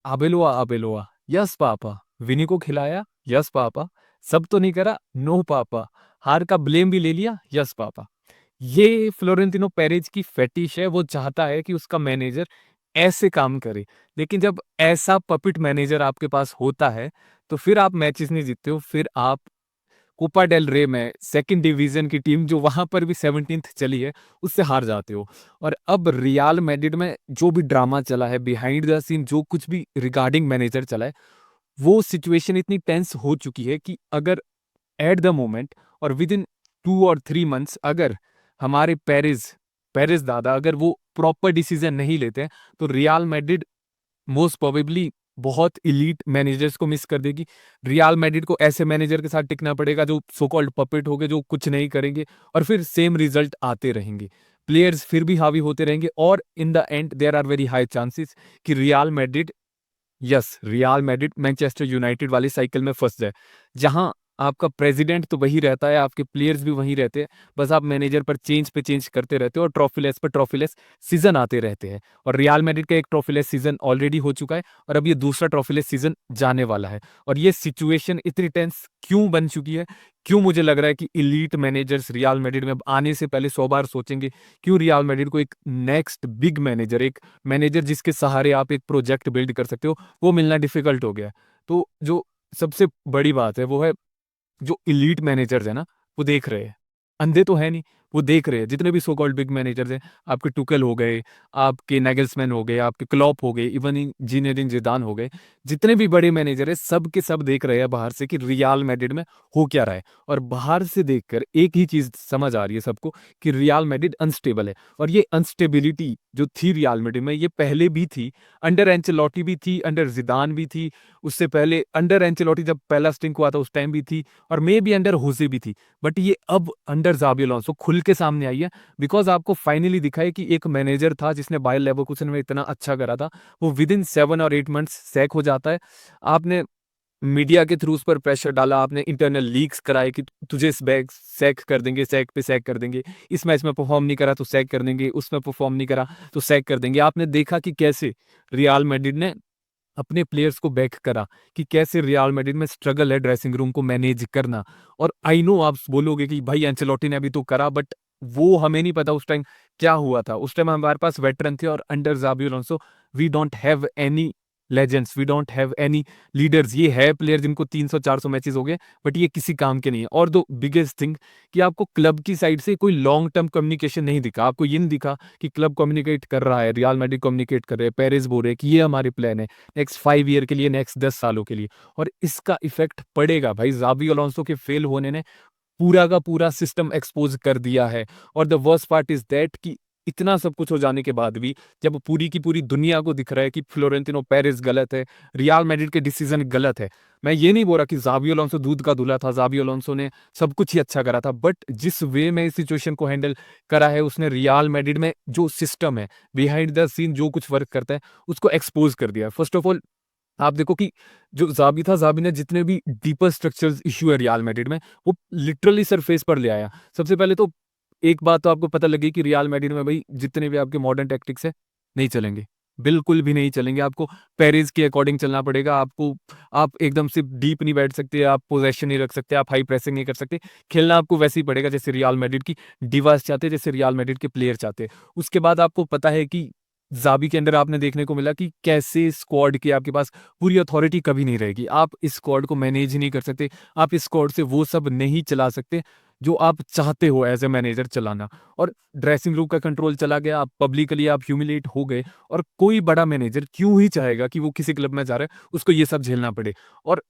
आबेलोआ आबेलोआ, yes papa. विनी को खिलाया, yes papa. सब तो नहीं करा, नो पापा। हार का ब्लेम भी ले लिया, यस पापा। ये फ्लोरेंटिनो पेरेज की फेटिश है। वो चाहता है कि उसका मैनेजर ऐसे काम करे। लेकिन जब ऐसा पपिट मैनेजर आपके पास होता है, तो फिर आप मैचेस नहीं जीतते हो। फिर आप कोपा डेल रे में सेकंड डिवीजन की टीम जो वहां पर भी 17th चली है, उससे हार जाते हो। और अब रियल मैड्रिड में जो भी ड्रामा चला है बिहाइंड द सीन, जो कुछ भी रिगार्डिंग मैनेजर चला है, वो सिचुएशन इतनी टेंस हो चुकी है कि अगर एट द मोमेंट और विद इन 2 और 3 मंथ्स अगर हमारे पेरिस पेरिस दादा अगर वो प्रॉपर डिसीजन नहीं लेते हैं, तो रियल मैड्रिड मोस्ट प्रोबेबली बहुत इलीट मैनेजर्स को मिस कर देगी। रियल मैड्रिड को ऐसे मैनेजर के साथ टिकना पड़ेगा जो सो कॉल्ड पपेट होंगे, जो कुछ नहीं करेंगे, और फिर सेम रिजल्ट आते रहेंगे। प्लेयर्स फिर भी हावी होते रहेंगे, और in the end there are very high chances कि रियल मैड्रिड मैनचेस्टर यूनाइटेड वाली साइकिल में फंस जाए, जहां आपका प्रेसिडेंट तो वही रहता है, आपके प्लेयर्स भी वही रहते हैं, बस आप मैनेजर पर चेंज पे चेंज करते रहते हो और ट्रॉफीलेस पर ट्रॉफीलेस सीजन आते रहते हैं। और रियल मैड्रिड का एक ट्रॉफीलेस सीजन ऑलरेडी हो चुका है, और अब ये दूसरा ट्रॉफीलेस सीजन जाने वाला है। और ये सिचुएशन इतनी टेंस क्यों बन चुकी है? क्यों मुझे लग रहा है कि इलीट मैनेजर्स रियल मैड्रिड में अब आने से पहले 100 बार सोचेंगे? क्यों रियल मैड्रिड को एक नेक्स्ट बिग मैनेजर, एक मैनेजर जिसके सहारे आप एक प्रोजेक्ट बिल्ड कर सकते हो, वो मिलना डिफिकल्ट हो गया है। तो जो सबसे बड़ी बात है वो है, जो इलीट मैनेजर्स है ना, वो देख रहे हैं। अंधे तो है नहीं, वो देख रहे हैं। जितने भी सो कॉल्ड बिग मैनेजर्स हैं, आपके टुकल हो गए, आपके नैगल्समैन हो गए, आपके क्लॉप हो गए, इवन ज़िनेडिन ज़िदान हो गए, जितने भी बड़े मैनेजर हैं, सब के सब देख रहे हैं बाहर से कि रियल मैड्रिड में हो क्या रहा है। और बाहर से देखकर एक ही चीज़ समझ आ रही है सबको कि रियल मैड्रिड अनस्टेबल है। और ये अनस्टेबिलिटी जो थी रियल मैड्रिड में, ये पहले भी थी, अंडर एंcelotti भी थी, अंडर ज़िदान भी थी, उससे पहले अंडर एंcelotti जब पहला स्टिंक हुआ था उस टाइम भी थी, और मे बी अंडर होसे भी थी। बट ये अब अंडर ज़ाबी अलोंसो खुल के सामने आई है, बिकॉज़ आपको फाइनली दिखा है कि एक मैनेजर था जिसने बायर लेवरकुसेन में इतना अच्छा करा था, वो विद इन 7 और 8 मंथ्स सैक हो जाता है। आपने मीडिया के थ्रू उस पर प्रेशर डाला, आपने इंटरनल लीक्स कराए कि तुझे इस बैग सैक कर देंगे, सैक पे सैक कर देंगे, इस मैच में परफॉर्म नहीं करा तो सैक कर देंगे, उसमें परफॉर्म नहीं करा तो सैक कर देंगे। आपने देखा कि कैसे रियल मैड्रिड ने अपने प्लेयर्स को बैक करा, कि कैसे रियल मैड्रिड में स्ट्रगल है ड्रेसिंग रूम को मैनेज करना। और आई नो आप बोलोगे कि भाई एंcelotti ने अभी तो करा, बट वो हमें नहीं पता उस टाइम क्या हुआ था। उस टाइम हमारे पास वेटरन थे, और under Xabi Alonso we don't have any legends, we don't have any leaders. ये है प्लेयर जिनको 300-400 मैचेस हो गए, बट ये किसी काम के नहीं है। और दो बिगेस्ट थिंग, कि आपको क्लब की साइड से कोई लॉन्ग टर्म कम्युनिकेशन नहीं दिखा। आपको ये नहीं दिखा कि क्लब कम्युनिकेट कर रहा है, रियल मैड्रिड कम्युनिकेट कर रहे हैं, पेरेज बोल रहे हैं कि ये हमारे प्लान है नेक्स्ट 5 ईयर के लिए, नेक्स्ट 10 सालों के लिए। और इसका इफेक्ट पड़ेगा भाई। ज़ाबी अलोंसो के फेल होने ने पूरा का पूरा सिस्टम एक्सपोज कर दिया है। और the worst part is that कि इतना सब कुछ हो जाने के बाद भी, जब पूरी की पूरी दुनिया को दिख रहा है कि फ्लोरेंटिनो पेरेज गलत है, रियल मैड्रिड के डिसीजन गलत है। मैं ये नहीं बोल रहा कि ज़ाबी अलोंसो दूध का दूल्हा था, ज़ाबी अलोंसो ने सब कुछ ही अच्छा करा था, बट जिस वे में इस सिचुएशन को हैंडल करा है उसने, रियल मैड्रिड में जो सिस्टम है, बिहाइंड द सीन जो कुछ वर्क करता है, उसको एक्सपोज कर दिया है। फर्स्ट ऑफ ऑल आप देखो कि जो ज़ाबी था, ज़ाबी ने जितने भी डीपर स्ट्रक्चरल इश्यू है रियल मैड्रिड में, वो लिटरली सरफेस पर ले आया। सबसे पहले तो एक बात तो आपको पता लगी कि रियल मैड्रिड में भाई जितने भी आपके मॉडर्न टैक्टिक्स हैं, नहीं चलेंगे, बिल्कुल भी नहीं चलेंगे। आपको पेरेज़ के अकॉर्डिंग चलना पड़ेगा। आप एकदम से डीप नहीं बैठ सकते, आप पोजेशन नहीं रख सकते, आप हाई प्रेसिंग नहीं कर सकते। खेलना आपको वैसे ही पड़ेगा जैसे रियल मैड्रिड की डिवास चाहते हैं, जैसे रियल मैड्रिड के प्लेयर चाहते हैं। उसके बाद आपको पता है कि ज़ाबी के अंडर आपने देखने को मिला कि कैसे स्क्वाड की आपके पास पूरी अथॉरिटी कभी नहीं रहेगी। आप इस स्क्वाड को मैनेज ही नहीं कर सकते। आप इस स्क्वाड से वो सब नहीं चला सकते जो आप चाहते हो एज़ अ मैनेजर चलाना। और ड्रेसिंग रूम का कंट्रोल चला गया, आप पब्लिकली आप ह्यूमिलिएट हो गए। और कोई बड़ा मैनेजर क्यों ही चाहेगा कि वो किसी क्लब में जा रहा है, उसको ये सब झेलना पड़े। और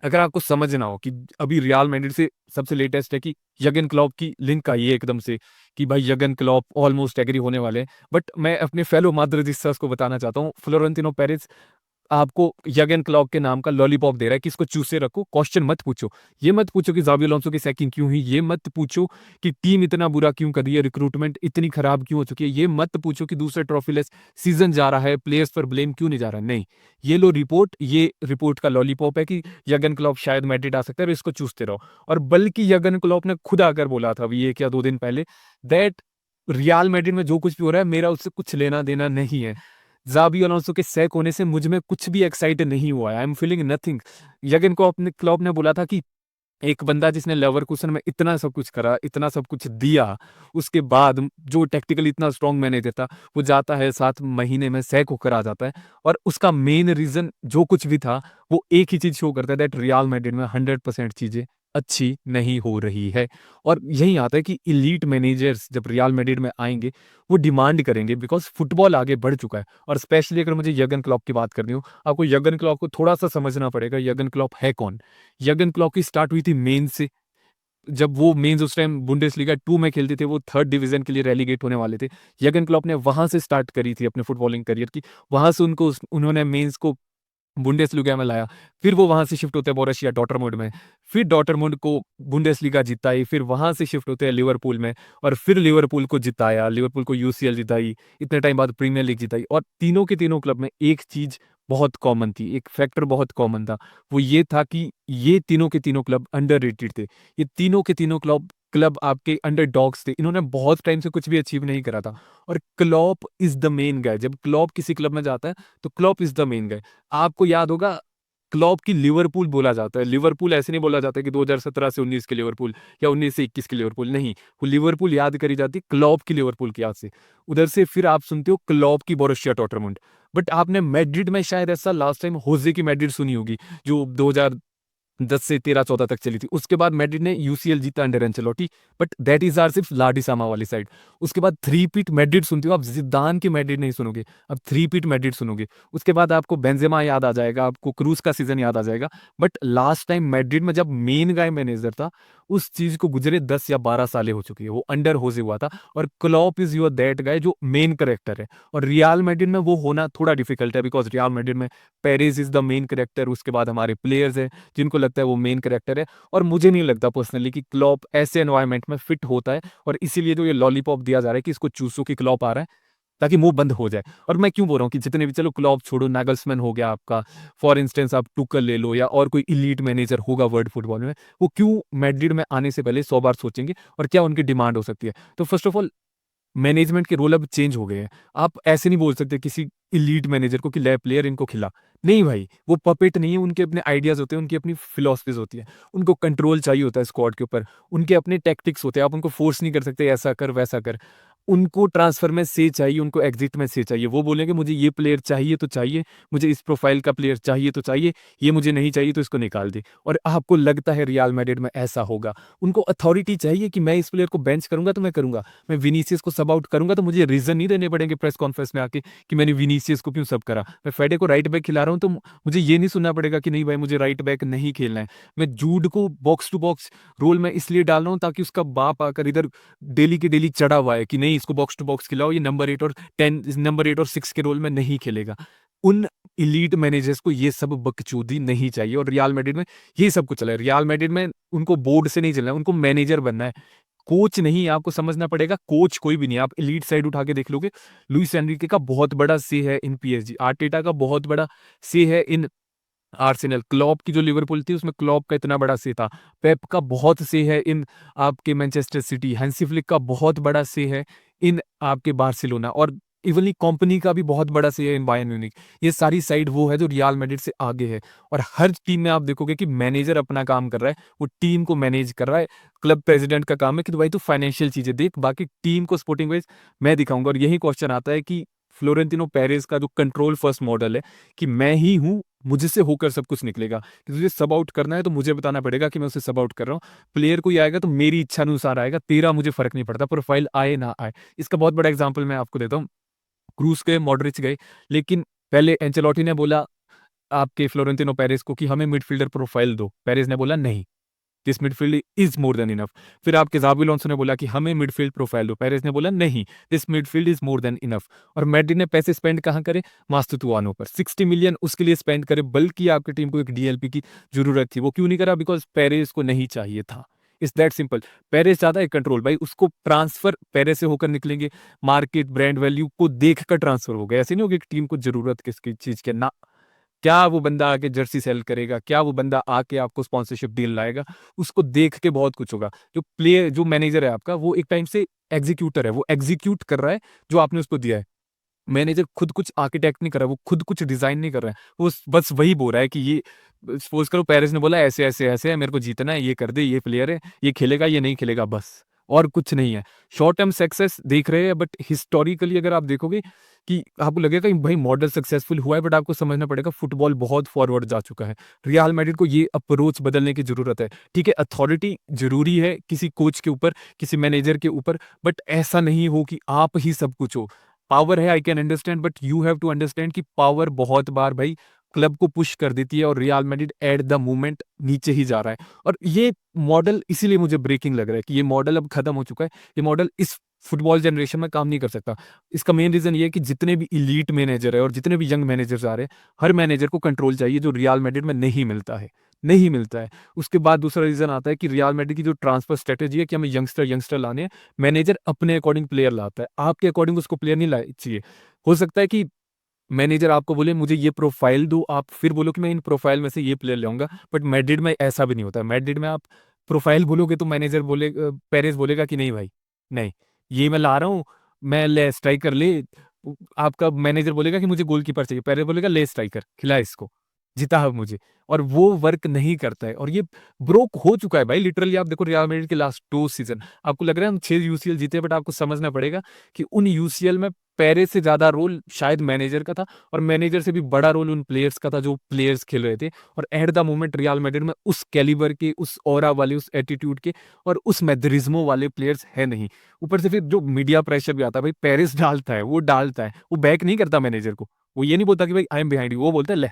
अगर आपको समझना हो कि अभी रियल मैड्रिड से सबसे लेटेस्ट है कि यर्गन क्लॉप की लिंक आई है एकदम से, कि भाई यर्गन क्लॉप ऑलमोस्ट एग्री होने वाले हैं। बट मैं अपने फेलो माद्रिदिस्tas को बताना चाहता हूँ, फ्लोरेंटिनो पेरेज आपको यर्गन क्लॉप के नाम का लॉलीपॉप दे रहा है कि इसको चूसे रखो, क्वेश्चन मत पूछो। ये मत पूछो कि ज़ाबी अलोंसो की सैकिंग क्यों हुई, ये मत पूछो कि टीम इतना बुरा क्यों कर रही है, रिक्रूटमेंट इतनी खराब क्यों हो चुकी है, ये मत पूछो कि दूसरे ट्रॉफीलेस सीजन जा रहा है, प्लेयर्स पर ब्लेम क्यों नहीं जा रहा है। नहीं, ये लो रिपोर्ट, ये रिपोर्ट का लॉलीपॉप है कि यर्गन क्लॉप शायद मैड्रिड आ सकता है और इसको चूसते रहो। और बल्कि यर्गन क्लॉप ने खुद आकर बोला था अभी 1 या 2 दिन पहले दैट रियल मैड्रिड में जो कुछ भी हो रहा है, मेरा उससे कुछ लेना देना नहीं है। ज़ाबी अलोंसो के सैक होने से मुझ में कुछ भी एक्साइट नहीं हुआ है। I am feeling nothing. Jurgen Klopp ने बोला था कि एक बंदा जिसने लेवरकुसन में इतना सब कुछ करा, इतना सब कुछ दिया, उसके बाद जो टैक्टिकली इतना स्ट्रॉन्ग मैनेजर था, वो जाता है 7 महीने में सैक होकर आ जाता है और उसका मेन रीज़न जो कुछ भी था, वो एक ही चीज़ शो करता है दैट रियल मैड्रिड में 100% चीज़ें अच्छी नहीं हो रही है। और यही आता है कि एलीट मैनेजर्स जब रियल मैड्रिड में आएँगे, वो डिमांड करेंगे बिकॉज़ फुटबॉल आगे बढ़ चुका है और स्पेशली अगर मुझे यर्गन क्लॉप की बात करनी हो, आपको यर्गन क्लॉप को थोड़ा-सा समझना पड़ेगा, यर्गन क्लॉप है कौन? यर्गन क्लॉप की स्टार्ट हुई थी मेंस से। जब वो मेंस उस टाइम बुंडेसलीगा 2 में खेलते थे, वो 3rd डिवीज़न के लिए रेलीगेट होने वाले थे। यर्गन क्लॉप ने वहाँ से स्टार्ट करी थी अपने फुटबॉलिंग करियर की। वहाँ से उन्होंने मेंस को बुंडेसलीगा में लाया। फिर वो वहाँ से शिफ्ट होते हैं बोरुसिया डॉर्टमुंड में। फिर डॉर्टमुंड को बुंडेसलीगा जिताई, फिर वहाँ से शिफ्ट होते हैं लिवरपूल में और फिर लिवरपूल को जिताया, लिवरपूल को यूसीएल जिताई, इतने टाइम बाद प्रीमियर लीग जिताई और तीनों के तीनों क्लब में एक चीज़ बहुत कॉमन थी, एक फैक्टर बहुत कॉमन था। वो ये था कि ये तीनों के तीनों क्लब अंडररेटेड थे। ये तीनों के तीनों क्लब क्लब आपके अंडरडॉग्स थे। इन्होंने बहुत टाइम से कुछ भी अचीव नहीं करा था और Klopp is the main guy. जब क्लॉप किसी क्लब में जाता है, तो Klopp is the main guy. आपको याद होगा क्लॉप की लिवरपूल बोला जाता है। लिवरपूल ऐसे नहीं बोला जाता है कि 2017 से 19 के लिवरपूल या 19 से 21 के लिवरपूल, नहीं। वो लिवरपूल याद करी जाती है क्लॉप की लिवरपूल की याद से। उधर से फिर आप सुनते हो क्लॉप की बोरुसिया डॉर्टमुंड। बट आपने मैड्रिड में शायद ऐसा लास्ट टाइम होज़े की मैड्रिड सुनी होगी, जो 10 से 13-14 तक चली थी। उसके बाद मैड्रिड ने यूसीएल जीता under Ancelotti, but that is are सिर्फ लाडिसामा वाली साइड। उसके बाद थ्री-पीट मैड्रिड सुनते हो आप, ज़िदान की मैड्रिड नहीं सुनोगे, अब थ्री-पीट मैड्रिड सुनोगे। उसके बाद आपको बेंजेमा याद आ जाएगा, आपको क्रूज़ का सीज़न याद आ जाएगा। बट लास्ट टाइम मैड्रिड में जब मेन गाय मैनेजर था, उस चीज़ को गुज़रे 10 या 12 सालें हो चुकी है। वो अंडर होज़े हुआ था और Klopp is your that guy जो मेन कैरेक्टर है और रियल मैड्रिड में वो होना थोड़ा डिफिकल्ट है बिकॉज़ रियल मैड्रिड में Perez is the main character, उसके बाद हमारे प्लेयर्स हैं जिनको लगता है वो मेन कैरेक्टर है और मुझे नहीं लगता पर्सनली कि क्लॉप ऐसे एनवायरनमेंट में फिट होता है और इसीलिए जो ये लॉलीपॉप दिया जा रहा है कि इसको चूसो कि क्लॉप आ रहा है ताकि मुंह बंद हो जाए। और मैं क्यों बोल रहा हूँ कि जितने भी, चलो क्लॉप छोड़ो, नागल्समैन हो गया आपका, फॉर इंस्टेंस आप टुकल ले लो या और कोई इलीट मैनेजर होगा वर्ल्ड फुटबॉल में, वो क्यों मैड्रिड में आने से पहले 100 बार सोचेंगे और क्या उनकी डिमांड हो सकती है। तो फर्स्ट ऑफ ऑल मैनेजमेंट के रोल अब चेंज हो गए हैं। आप ऐसे नहीं बोल सकते किसी एलीट मैनेजर को कि ले प्लेयर इनको खिला। नहीं भाई, वो पपेट नहीं है, उनके अपने आइडियाज़ होते हैं, उनकी अपनी फिलॉसफीज़ होती है। उनको कंट्रोल चाहिए होता है स्क्वाड के ऊपर, उनके अपने टैक्टिक्स होते हैं, आप उनको फोर्स नहीं कर सकते ऐसा कर, वैसा कर। उनको ट्रांसफ़र में से चाहिए, उनको एग्ज़िट में से चाहिए। वो बोलेंगे मुझे ये प्लेयर चाहिए तो चाहिए, मुझे इस प्रोफ़ाइल का प्लेयर चाहिए तो चाहिए, ये मुझे नहीं चाहिए तो इसको निकाल दे। और आपको लगता है रियल मैड्रिड में ऐसा होगा? उनको अथॉरिटी चाहिए कि मैं इस प्लेयर को बेंच करूँगा तो मैं करूँगा। मैं विनीसियस को सब आउट करूँगा तो मुझे रीज़न नहीं देने पड़ेंगे प्रेस कॉन्फ्रेंस में आके कि मैंने विनीसियस को क्यों सब करा। मैं फेडे को राइट बैक खिला रहा हूँ तो मुझे ये नहीं सुनना पड़ेगा कि नहीं भाई मुझे राइट बैक नहीं खेलना है। मैं जूड को बॉक्स टू बॉक्स रोल में इसलिए डाल रहा हूँ ताकि उसका बाप आकर इधर डेली की डेली चढ़ा हुआ है कि नहीं इसको बॉक्स टू बॉक्स खिलाओ, ये नंबर 8 और 6 के रोल में नहीं खेलेगा। उन एलीट मैनेजर्स को ये सब बकचोदी नहीं चाहिए और रियल मैड्रिड में ये सब कुछ चला है। रियल मैड्रिड में उनको बोर्ड से नहीं चलना है, उनको मैनेजर बनना है। कोच नहीं, आपको समझना पड़ेगा कोच कोई भी नहीं है। आप एलीट साइड उठा के देख लोगे, लुइस एनरिके का बहुत बड़ा से है इन पीएसजी, आर्टेटा का बहुत बड़ा से है इन आर्सेनल, क्लॉप की जो लिवरपूल थी उसमें क्लॉप का इतना बड़ा से था, पेप का बहुत से है इन आपके मैनचेस्टर सिटी, हैंसी फ्लिक का बहुत बड़ा से है इन आपके बार्सिलोना और इवनली कंपनी का भी बहुत बड़ा से है इन बायर्न म्यूनिख। ये सारी साइड वो है जो रियल मैड्रिड से आगे है और हर टीम में आप देखोगे कि मैनेजर अपना काम कर रहा है, वो टीम को मैनेज कर रहा है। क्लब प्रेसिडेंट का काम है कि तो भाई तू फाइनेंशियल चीजें देख, बाकी टीम को स्पोर्टिंग वाइज मैं दिखाऊंगा। और यही क्वेश्चन आता है कि फ्लोरेंटिनो पेरेज का जो कंट्रोल फर्स्ट मॉडल है कि मैं ही हूँ, मुझसे होकर सब कुछ निकलेगा। कि तुझे सब आउट करना है तो मुझे बताना पड़ेगा कि मैं उसे सब आउट कर रहा हूँ। प्लेयर कोई आएगा तो मेरी इच्छा अनुसार आएगा, तेरा मुझे फ़र्क नहीं पड़ता, प्रोफाइल आए ना आए। इसका बहुत बड़ा एग्ज़ाम्पल मैं आपको देता हूँ। क्रूस गए, मॉडरिच गए, लेकिन पहले एंcelotti ने बोला आपके फ्लोरेंटिनो पेरेज़ को कि हमें मिडफ़ील्डर प्रोफाइल दो। पेरेज़ ने बोला नहीं, this midfield is more than enough. फिर आपके ज़ाबी अलोंसो ने बोला कि हमें मिडफ़ील्ड प्रोफाइल दो। पेरेज़ ने बोला नहीं, this midfield is more than enough. और मैड्रिड ने पैसे स्पेंड कहाँ करे? मास्टुतुआनो पर 60 मिलियन उसके लिए स्पेंड करे, बल्कि आपकी टीम को एक डीएलपी की ज़रूरत थी। वो क्यों नहीं करा? बिकॉज़ पेरेज़ को नहीं चाहिए था। It's that simple. पेरेज़ चाहता है कंट्रोल, भाई उसको ट्रांसफ़र पेरेज़ से होकर निकलेंगे, मार्केट ब्रांड वैल्यू को देखकर ट्रांसफ़र हो गया। ऐसे नहीं होगा कि टीम को ज़रूरत किसकी चीज़ की है, ना। क्या वो बंदा आके जर्सी सेल करेगा? क्या वो बंदा आके आपको स्पॉन्सरशिप डील लाएगा? उसको देख के बहुत कुछ होगा। जो मैनेजर है आपका, वो एक टाइम से एग्ज़ीक्यूटर है, वो एग्ज़ीक्यूट कर रहा है जो आपने उसको दिया है। मैनेजर खुद कुछ आर्किटेक्ट नहीं कर रहा, वो खुद कुछ डिज़ाइन नहीं कर रहा है। वो बस वही बोल रहा है कि ये सपोज़ करो पेरेस ने बोला ऐसे, ऐसे, ऐसे है, मेरे को जीतना है, ये कर दे, ये प्लेयर है, ये खेलेगा, ये नहीं खेलेगा बस, और कुछ नहीं है। शॉर्ट टर्म सक्सेस देख रहे हैं बट हिस्टोरिकली अगर आप देखोगे कि आपको लगेगा कि भाई मॉडल सक्सेसफुल हुआ है, बट आपको समझना पड़ेगा फुटबॉल बहुत फॉरवर्ड जा चुका है। रियल मैड्रिड को ये अप्रोच बदलने की ज़रूरत है। ठीक है, अथॉरिटी ज़रूरी है किसी कोच के ऊपर, किसी मैनेजर के ऊपर, बट ऐसा नहीं हो कि आप ही सब कुछ हो। पावर है, I can understand, but you have to understand कि पावर बहुत बार भाई क्लब को पुश कर देती है और real Madrid at the moment नीचे ही जा रहा है। और ये मॉडल इसीलिए मुझे ब्रेकिंग लग रहा है कि ये मॉडल अब खत्म हो चुका है। ये मॉडल इस फुटबॉल जनरेशन में काम नहीं कर सकता। इसका मेन रीजन ये है कि जितने भी इलीट मैनेजर है और जितने भी यंग मैनेजर्स आ रहे हैं, हर मैनेजर को कंट्रोल चाहिए जो रियल मैड्रिड में नहीं मिलता है, नहीं मिलता है। उसके बाद दूसरा रीजन आता है कि रियल मैड्रिड की जो ट्रांसफर स्ट्रेटेजी है कि हमें यंगस्टर लाने हैं, मैनेजर अपने अकॉर्डिंग प्लेयर लाता है, आपके अकॉर्डिंग उसको प्लेयर नहीं लाए चाहिए। हो सकता है कि मैनेजर आपको बोले मुझे ये प्रोफाइल दो, आप फिर बोलो कि मैं इन प्रोफाइल में से ये प्लेयर लाऊंगा, बट मैड्रिड में ऐसा भी नहीं होता है। मैड्रिड में आप प्रोफाइल बोलोगे तो मैनेजर पेरेस बोलेगा कि नहीं भाई, नहीं, ये मैं ला रहा हूँ, मैं ले स्ट्राइकर ले। आपका मैनेजर बोलेगा कि मुझे गोलकीपर चाहिए, पेरेस बोलेगा ले स्ट्राइकर, खिला इसको, जिता है मुझे। और वो वर्क नहीं करता है, और ये ब्रोक हो चुका है भाई लिटरली। आप देखो रियल मैड्रिड के लास्ट 2 सीजन, आपको लग रहा है हम 6 यूसीएल जीते, बट आपको समझना पड़ेगा कि उन यूसीएल में पेरेस से ज़्यादा रोल शायद मैनेजर का था, और मैनेजर से भी बड़ा रोल उन प्लेयर्स का था जो प्लेयर्स खेल रहे थे। और at the moment real Madrid में उस कैलिबर के, उस ऑरा वाले, उस एटीट्यूड के और उस मैड्रिज्मो वाले प्लेयर्स है नहीं। ऊपर से फिर जो मीडिया प्रेशर भी आता है भाई, पेरेस डालता है, वो डालता है, वो बैक नहीं करता मैनेजर को। वो ये नहीं बोलता कि भाई आई एम बिहाइंड यू, वो बोलता है ले,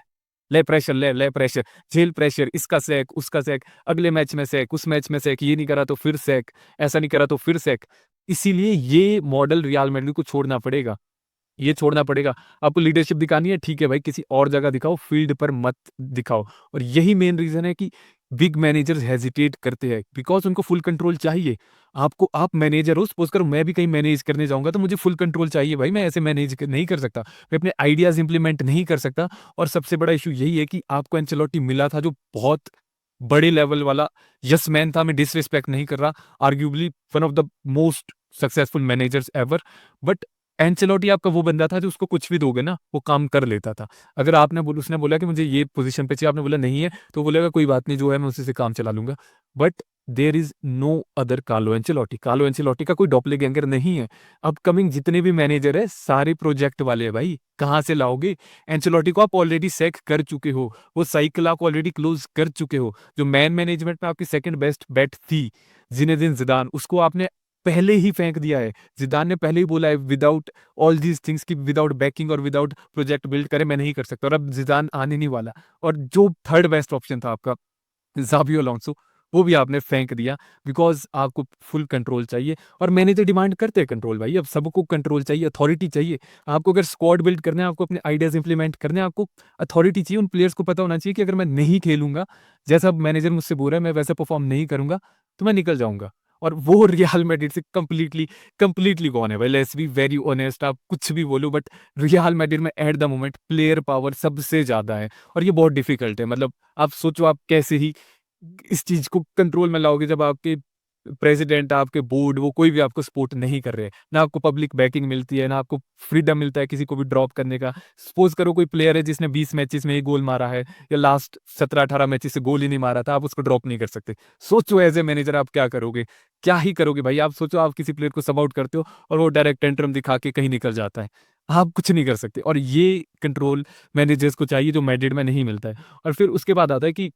ले प्रेशर, ले प्रेशर, झेल प्रेशर, इसका सैक, उसका सैक, अगले मैच में सैक, उस मैच में सैक, ये नहीं करा तो फिर सैक, ऐसा नहीं करा तो फिर सैक। इसीलिए ये मॉडल रियल मैड्रिड को छोड़ना पड़ेगा, ये छोड़ना पड़ेगा। आपको लीडरशिप दिखानी है, ठीक है भाई, किसी और जगह दिखाओ, फील्ड पर मत दिखाओ। और यही मेन रीज़न है कि बिग मैनेजर्स हेजिटेट करते हैं, बिकॉज़ उनको फुल कंट्रोल चाहिए। आपको, आप मैनेजर हो, सपोज़ करो मैं भी कहीं मैनेज करने जाऊँगा तो मुझे फुल कंट्रोल चाहिए भाई, मैं ऐसे मैनेज नहीं कर सकता। मैं अपने आइडियाज़ इम्प्लीमेंट नहीं कर सकता। और सबसे बड़ा इश्यू यही है कि आपको एंcelotti मिला था जो बहुत बड़े लेवल वाला यस मैन था, मैं डिसरिस्पेक्ट नहीं कर रहा, arguably one of the most successful managers ever. But Ancelotti आपका वो बंदा था जो उसको कुछ भी दोगे ना, वो काम कर लेता था। अगर आपने उसने बोला कि मुझे ये पोज़ीशन पे चाहिए, आपने बोला नहीं है, तो वो बोलेगा कोई बात नहीं, जो है मैं उसी से काम चला लूँगा। But there is no other Carlo Ancelotti. Carlo Ancelotti का कोई डॉपलगैंगर नहीं है। अपकमिंग जितने भी मैनेजर हैं, सारे प्रोजेक्ट वाले हैं भाई, कहाँ से लाओगे? एंcelotti को आप ऑलरेडी सैक कर चुके हो, वो साइकिल आप ऑलरेडी क्लोज़ कर चुके हो। जो मैन मैनेजमेंट में आपकी सेकंड बेस्ट बेट थी, ज़िनेदिन ज़िदान, उसको आपने पहले ही फेंक दिया है। ज़िदान ने पहले ही बोला है विदाउट ऑल दीज़ थिंग्स कि विदाउट बैकिंग और विदाउट प्रोजेक्ट बिल्ड करे मैं नहीं कर सकता, और अब ज़िदान आने नहीं वाला। और जो थर्ड बेस्ट ऑप्शन था आपका ज़ाबी अलोंसो, वो भी आपने फेंक दिया, बिकॉज़ आपको फुल कंट्रोल चाहिए। और मैनेजर डिमांड करते हैं कंट्रोल भाई, अब सबको कंट्रोल चाहिए, अथॉरिटी चाहिए। आपको अगर स्क्वाड बिल्ड करना है, आपको अपने आइडियाज़ इंप्लीमेंट करने हैं, आपको अथॉरिटी चाहिए। उन प्लेयर्स को पता होना चाहिए कि अगर मैं नहीं खेलूँगा, जैसा अब मैनेजर मुझसे बोल रहा है, मैं वैसा परफ़ॉर्म नहीं करूँगा, तो मैं निकल जाऊँगा। और वो रियल मैड्रिड से कंप्लीटली कंप्लीटली गॉन है भाई, लेट्स बी वेरी ऑनेस्ट। आप कुछ भी बोलो, बट रियल मैड्रिड में at the moment player power सबसे ज़्यादा है, और ये बहुत डिफ़िकल्ट है। मतलब आप सोचो आप कैसे ही इस चीज़ को कंट्रोल में लाओगे जब आपके प्रेसिडेंट, आपके बोर्ड, वो कोई भी आपको सपोर्ट नहीं कर रहे हैं। ना आपको पब्लिक बैकिंग मिलती है, ना आपको फ्रीडम मिलता है किसी को भी ड्रॉप करने का। सपोज़ करो कोई प्लेयर है जिसने 20 मैचेस में 1 गोल मारा है, या लास्ट 17-18 मैचेस से गोल ही नहीं मारा था, आप उसको ड्रॉप नहीं कर सकते। सोचो एज़ ए मैनेजर आप क्या करोगे? क्या ही करोगे भाई? आप सोचो आप किसी प्लेयर को सब आउट करते हो और वो डायरेक्ट टेंट्रम दिखा के कहीं निकल जाता है। आप कुछ नहीं कर सकते, और ये कंट्रोल मैनेजर्स को चाहिए जो मैड्रिड में नहीं मिलता है। और फिर उसके बाद आता है कि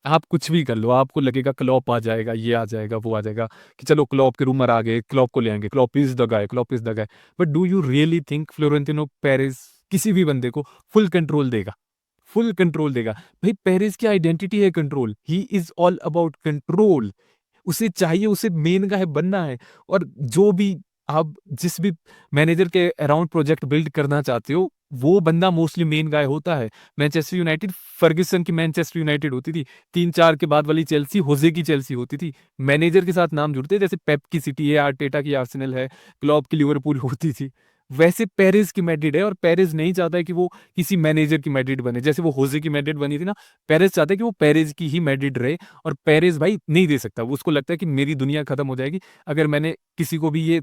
आप कुछ भी कर लो, आपको लगेगा क्लॉप आ जाएगा, ये आ जाएगा, वो आ जाएगा, कि चलो क्लॉप के रूमर आ गए, क्लॉप को ले आएँगे, Klopp is the guy, Klopp is the guy. But do you really think Florentino Perez किसी भी बंदे को फुल कंट्रोल देगा? फुल कंट्रोल देगा? भाई पेरेज़ की आइडेंटिटी है control, he is all about control. उसे चाहिए, उसे मेन गाय बनना है। और जो भी आप जिस भी मैनेजर के अराउंड प्रोजेक्ट बिल्ड करना चाहते हो, वो बंदा मोस्टली मेन गाय होता है। मैनचेस्टर यूनाइटेड फर्ग्यूसन की मैनचेस्टर यूनाइटेड होती थी, 3-4 के बाद वाली चेल्सी होज़े की चेल्सी होती थी। मैनेजर के साथ नाम जुड़ते, जैसे पेप की सिटी है, आर्टेटा की आर्सेनल है, क्लॉप की लिवरपूल होती थी। वैसे पेरिस की मैड्रिड है, और पेरिस नहीं चाहता है कि वो किसी मैनेजर की मैड्रिड बने। जैसे वो होज़े की मैड्रिड बनी थी ना, पेरिस चाहता है कि वो पेरिस की ही मैड्रिड रहे। और पेरिस भाई नहीं दे सकता, वो उसको लगता है कि मेरी दुनिया खत्म हो जाएगी अगर मैंने किसी को भी ये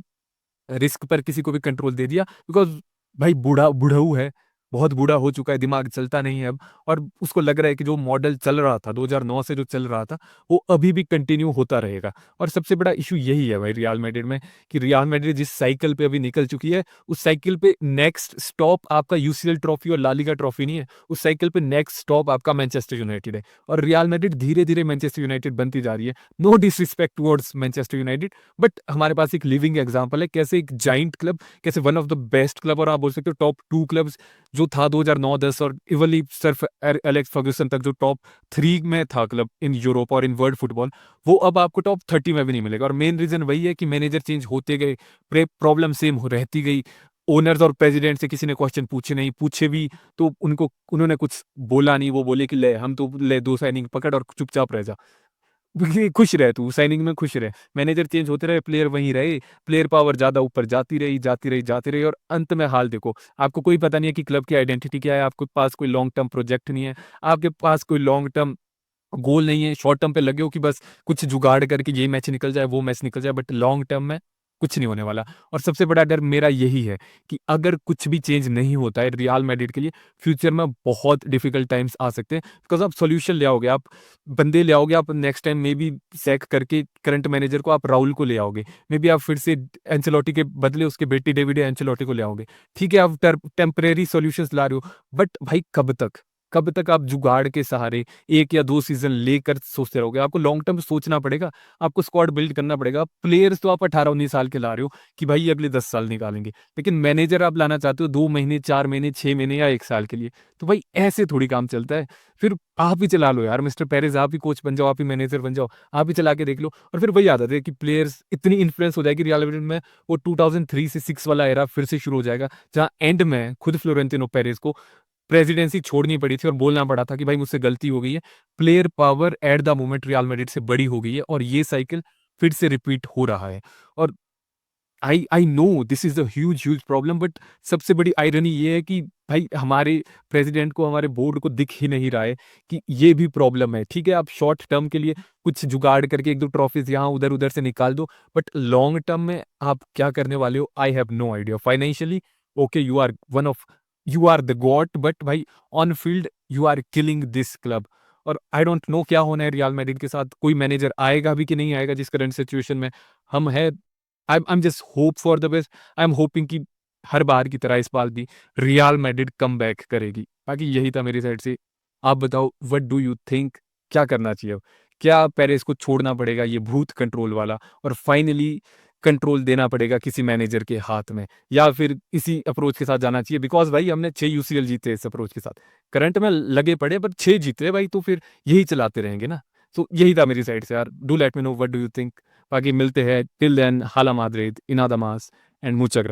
रिस्क पर किसी को भी कंट्रोल दे दिया, बिकॉज़ भाई बूढ़ा बुढ़ऊ है, बहुत बूढ़ा हो चुका है, दिमाग चलता नहीं है अब। और उसको लग रहा है कि जो मॉडल चल रहा था 2009 से जो चल रहा था, वो अभी भी कंटिन्यू होता रहेगा। और सबसे बड़ा इशू यही है भाई रियल मैड्रिड में, कि रियल मैड्रिड जिस साइकिल पे अभी निकल चुकी है, उस साइकिल पे नेक्स्ट स्टॉप आपका यूसीएल ट्रॉफी और ला लीगा ट्रॉफी नहीं है, उस साइकिल पे नेक्स्ट स्टॉप आपका मैनचेस्टर यूनाइटेड है। और रियल मैड्रिड धीरे धीरे मैनचेस्टर यूनाइटेड बनती जा रही है। No disrespect towards Manchester United, but हमारे पास एक लिविंग एग्जाम्पल है कैसे एक जाइंट क्लब, कैसे one of the best club, और आप बोल सकते हो टॉप 2 क्लब्स जो था 2009-10 और इवली सिर्फ एलेक्स फर्ग्यूसन तक जो टॉप 3 में था क्लब इन यूरोप और इन वर्ल्ड फुटबॉल, वो अब आपको टॉप 30 में भी नहीं मिलेगा। और मेन रीजन वही है कि मैनेजर चेंज होते गए, प्रॉब्लम सेम रहती गई। ओनर्स और प्रेसिडेंट से किसी ने क्वेश्चन पूछे नहीं, पूछे भी तो उन्होंने कुछ बोला नहीं। वो बोले कि ले हम तो ले 2 साइनिंग पकड़ और चुपचाप रह जा, खुश रहे, तू साइनिंग में खुश रहे। मैनेजर चेंज होते रहे, प्लेयर वहीं रहे, प्लेयर पावर ज्यादा ऊपर जाती रही जाती रही जाती रही, और अंत में हाल देखो। आपको कोई पता नहीं है कि क्लब की आइडेंटिटी क्या है, आपके पास कोई लॉन्ग टर्म प्रोजेक्ट नहीं है, आपके पास कोई लॉन्ग टर्म गोल नहीं है। शॉर्ट टर्म पे लगे हो कि बस कुछ जुगाड़ करके ये मैच निकल जाए, वो मैच निकल जाए, बट लॉन्ग टर्म में कुछ नहीं होने वाला। और सबसे बड़ा डर मेरा यही है कि अगर कुछ भी चेंज नहीं होता है रियल मैड्रिड के लिए, फ्यूचर में बहुत डिफिकल्ट टाइम्स आ सकते हैं। बिकॉज आप सॉल्यूशन ले आओगे, आप बंदे ले आओगे, आप next time maybe sack करके करंट मैनेजर को आप राहुल को ले आओगे, मे बी आप फिर से एंचेलोटी के बदले उसके बेटी डेविड एंचेलोटी को ले आओगे। ठीक है, आप टेम्परेरी सॉल्यूशंस ला रहे हो, बट भाई कब तक आप जुगाड़ के सहारे 1 या 2 सीज़न लेकर सोचते रहोगे? आपको लॉन्ग टर्म सोचना पड़ेगा, आपको स्क्वाड बिल्ड करना पड़ेगा। प्लेयर्स तो आप 18-19 साल के ला रहे हो कि भाई अगले 10 साल निकालेंगे, लेकिन मैनेजर आप लाना चाहते हो 2 महीने, 4 महीने, 6 महीने या 1 साल के लिए। तो भाई ऐसे थोड़ी काम चलता है। फिर आप ही चला लो यार मिस्टर पेरेज़, आप ही कोच बन जाओ, आप ही मैनेजर बन जाओ, आप ही चला के देख लो। और फिर वही आदत है कि प्लेयर्स इतनी इन्फ्लुएंस हो जाएगी रियल मैड्रिड में, वो 2003 से 6 वाला एरा फिर से शुरू हो जाएगा, जहाँ एंड में खुद फ्लोरेंटिनो पेरेज़ को प्रेसिडेंसी छोड़नी पड़ी थी और बोलना पड़ा था कि भाई मुझसे गलती हो गई है। Player power at the moment real Madrid से बड़ी हो गई है और ये साइकिल फिर से रिपीट हो रहा है। और I know this is a huge problem, but सबसे बड़ी आयरनी ये है कि भाई हमारे प्रेसिडेंट को, हमारे बोर्ड को दिख ही नहीं रहा है कि ये भी प्रॉब्लम है। ठीक है, आप शॉर्ट टर्म के लिए कुछ जुगाड़ करके 1-2 ट्रॉफीज़ यहाँ उधर-उधर से निकाल दो, बट लॉन्ग टर्म में आप क्या करने वाले हो? I have no idea. Financially okay, you are the God, but भाई on field you are killing this club. और आई डोंट नो क्या होना है रियल मैड्रिड के साथ, कोई मैनेजर आएगा भी कि नहीं आएगा जिस करंट सिचुएशन में हम हैं। I am just hope for the best. I am hoping कि हर बार की तरह इस बार भी रियल मैड्रिड कमबैक करेगी। बाकी यही था मेरी साइड से। आप बताओ व्हाट डू यू थिंक, क्या करना चाहिए अब? क्या पेरेस को छोड़ना पड़ेगा ये भूत कंट्रोल वाला और फाइनली कंट्रोल देना पड़ेगा किसी मैनेजर के हाथ में, या फिर इसी अप्रोच के साथ जाना चाहिए? बिकॉज़ भाई हमने 6 यूसीएल जीते इस अप्रोच के साथ। करंट में लगे पड़े पर 6 जीते भाई, तो फिर यही चलाते रहेंगे ना। तो यही था मेरी साइड से यार। Do let me know what do you think? बाकी मिलते हैं, टिल देन हाला माद्रिद, इनादा मास एंड मुचा